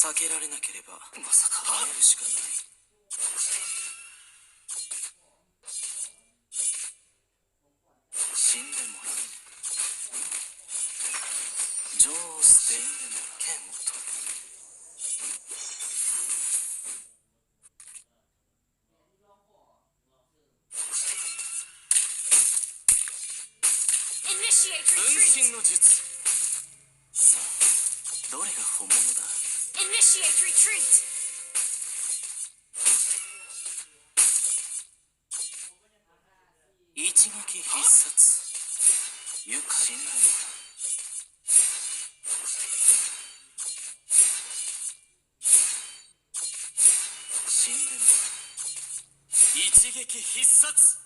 避けられなければまさか耐えるしかない。死んでもらう。女王を捨てんでも剣を取る。分身の術。さあどれが本物だ。Initiate retreat! 一撃必殺。愉快死んでもらう。死んでもらう。一撃必殺。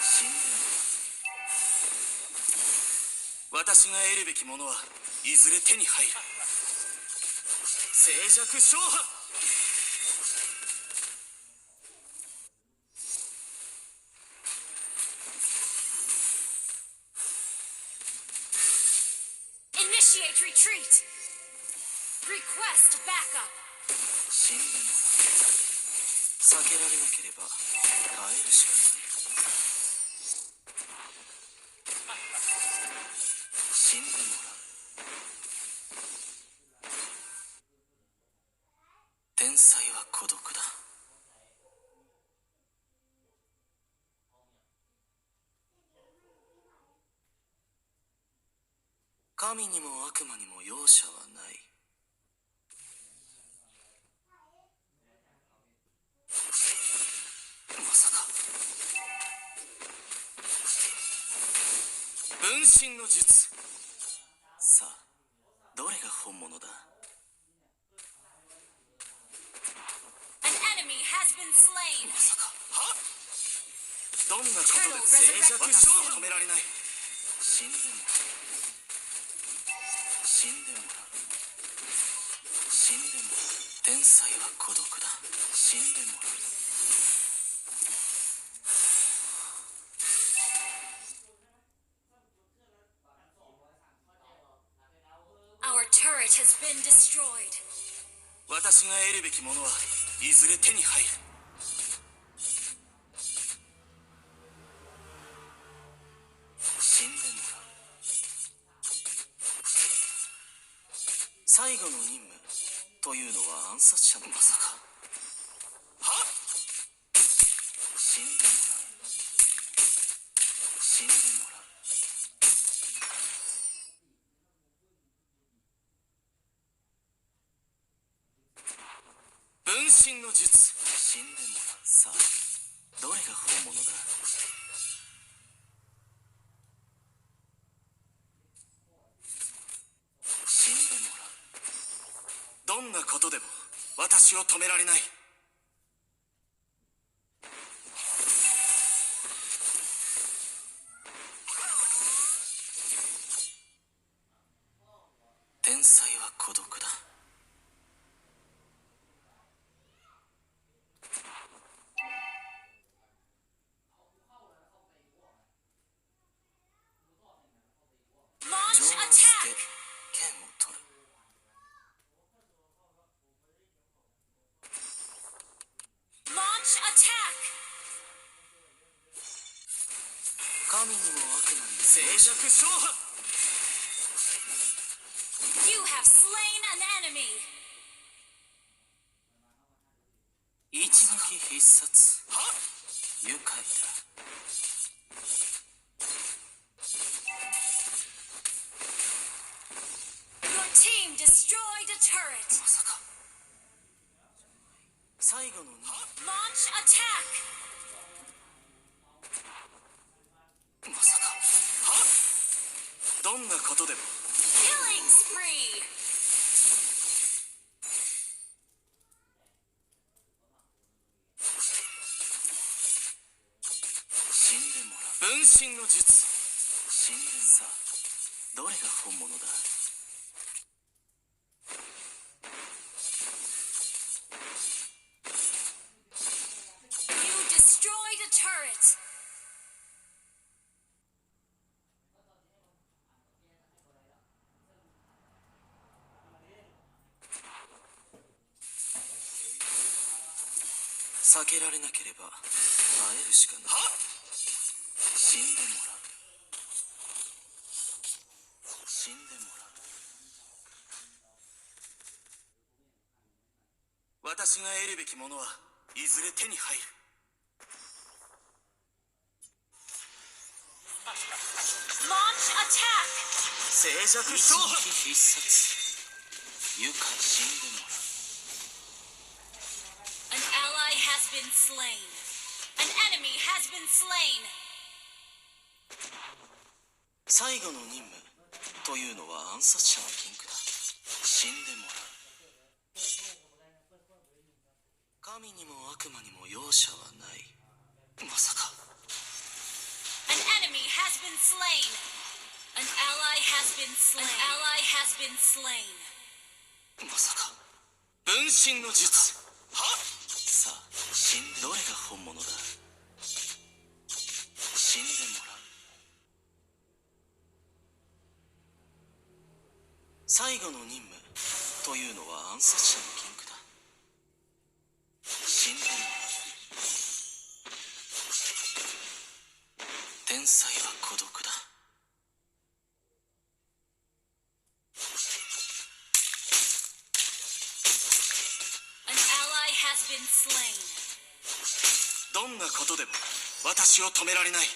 死んでもらう。私が得るべきものはいずれ手に入る。静寂勝破。Initiate retreat! Request backup! 死んでもらう。避けられなければ耐えるしかない。死んでもらう。天才は孤独だ。神にも悪魔にも容赦はない。まさか分身の術。さあどれが本物だ。 An enemy has been slain! まさかどんなことで静寂私を止められない。死んでもらう。死んでもらう。死んでもらう。天才は孤独だ。死んでもらう。Our turret has been destroyed. 私が得るべきものはいずれ手に入る。死んでもらう。最後の任務というのは暗殺者のまさか。死んでもらう。死んでもらう。分身の術。死んでもらう。さあどれが本物だ。死んでもらう。どんなことでも私を止められない。天才は孤独だ。女 Launch 王を捨て attack! 剣を取る。Launch attack! 神にも悪魔にも静寂勝破。 You have slain an enemy! 一撃必殺。愉快だ。Your team destroyed a turret! まさか最後の任 Launch attack! 務。まさかどんなことでも Killing spree! 死んでもらう。分身の術。死んでさあどれが本物だ。You destroyed a turret! 避けられなければ耐えるしかない。死んでもらう。死んでもらう。私が得るべきものはいずれ手に入る。Launch attack! 静寂勝破。必殺。愉快。死んでもらう。An ally has been slain. An enemy has been slain. 最後の任務というのは暗殺者のピンクだ。死んでもらう。神にも悪魔にも容赦はない。まさか。An enemy has been slain. An ally has been slain. An ally has been slain. まさか。分身の術。はっ。さあ、どれが本物だ。死んでもらう。最後の任務というのは暗殺者のピンクだ。死んでもらう。天才は孤独だ。An ally has been slain. どんなことでも私を止められない。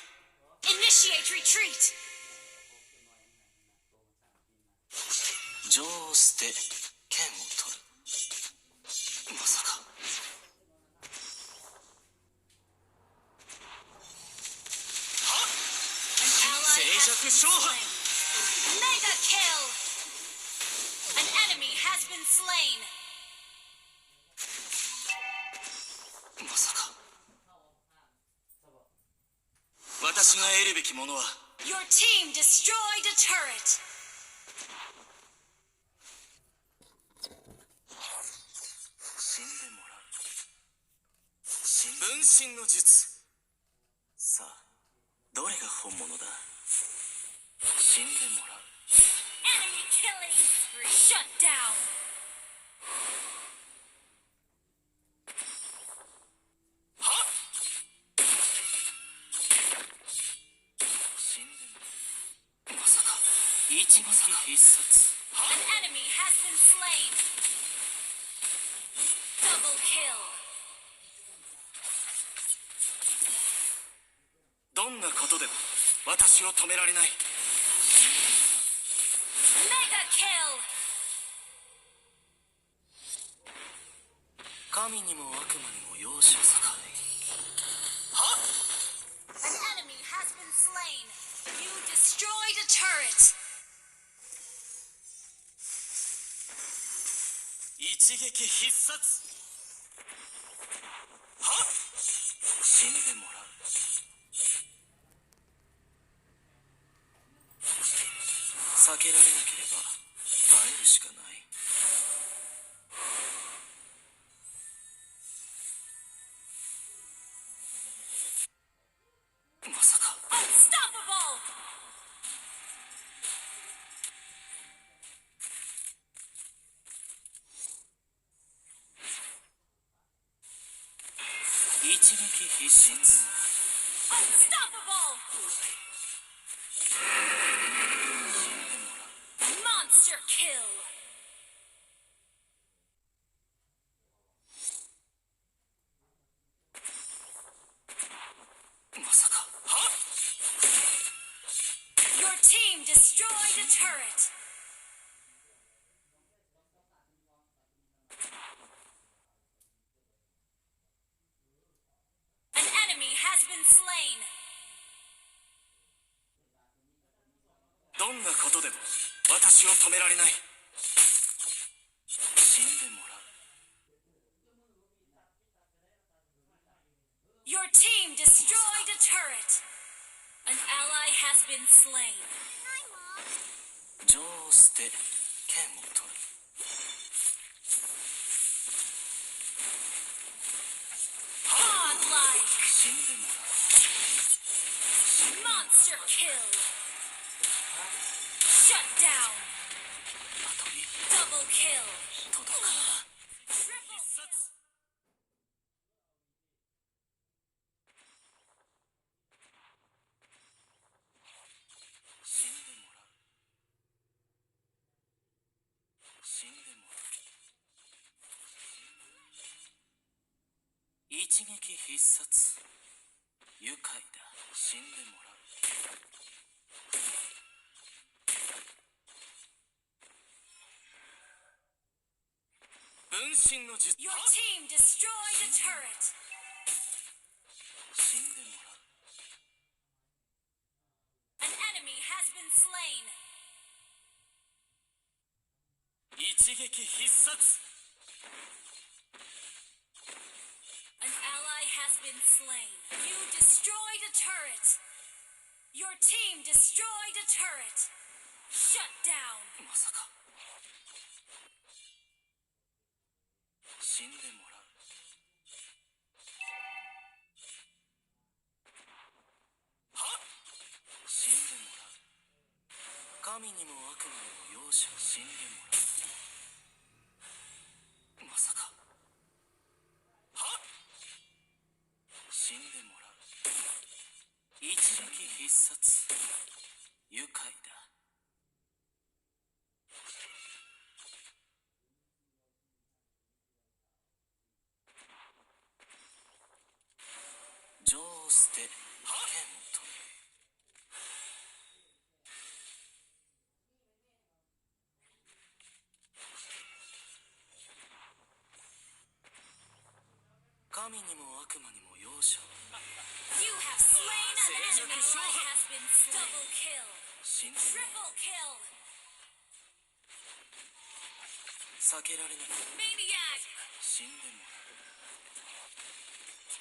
Initiate retreat. 女王を捨て剣を取る。まさか。静寂勝破。 Mega kill. An enemy has been slain. まさか。私が得るべきものは。 Your team destroyed a turret. 死んでもらう。分身の術。さあ、どれが本物だ。死んでもらう。 Enemy killing spree. Shut down. はっ。死んでも。まさか。一撃必殺。 An enemy has been slain. Double kill. どんなことでも私を止められない。 Mega kill. 神にも悪魔にも容赦さかない。はっ。 An enemy has been slain. You destroyed a turret. 一撃必殺。はっ。死んでもらう。避けられなければ耐えるしかない。まさか。 Unstoppable. 一撃必殺。 Unstoppable. Monster kill. まさか。はっ。 Your team destroyed a turret. An enemy has been slain. どんなことでも私を止められない。死んでもらう。 Your team destroyed a turret. An ally has been slain. 女王を捨て剣を取る。 Godlike. 死んでもらう。 Monster kill. Shut down. 後に Double kill. 届かない。死んでもらう。一撃必殺。愉快だ。死んでもらう。分身の術。 Your team destroyed a turret. 死んでもらう。 An enemy has been slain. 一撃必殺。 An ally has been slain. You destroyed a turret. Your team destroyed a turret. Shut down. まさか。死んでもらう。はっ。死んでもらう。神にも悪魔にも容赦。死んでもらう。まさか。はっ。死んでもらう。一撃必殺。愉快だ。情を捨て、剣を止め。神にも悪魔にも容赦はない。 You have slain an enemy. Ally has been double kill. 死んでもらう。 Triple kill. 避けられない。 Maniac. 死んでもらう。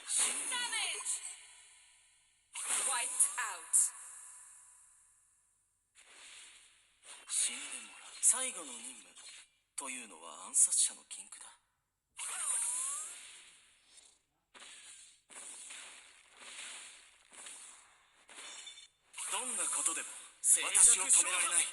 死んでもらう。 Savage. Wiped out. 死んでもらう。最後の任務というのは暗殺者の禁句だ。どんなことでも私を止められない。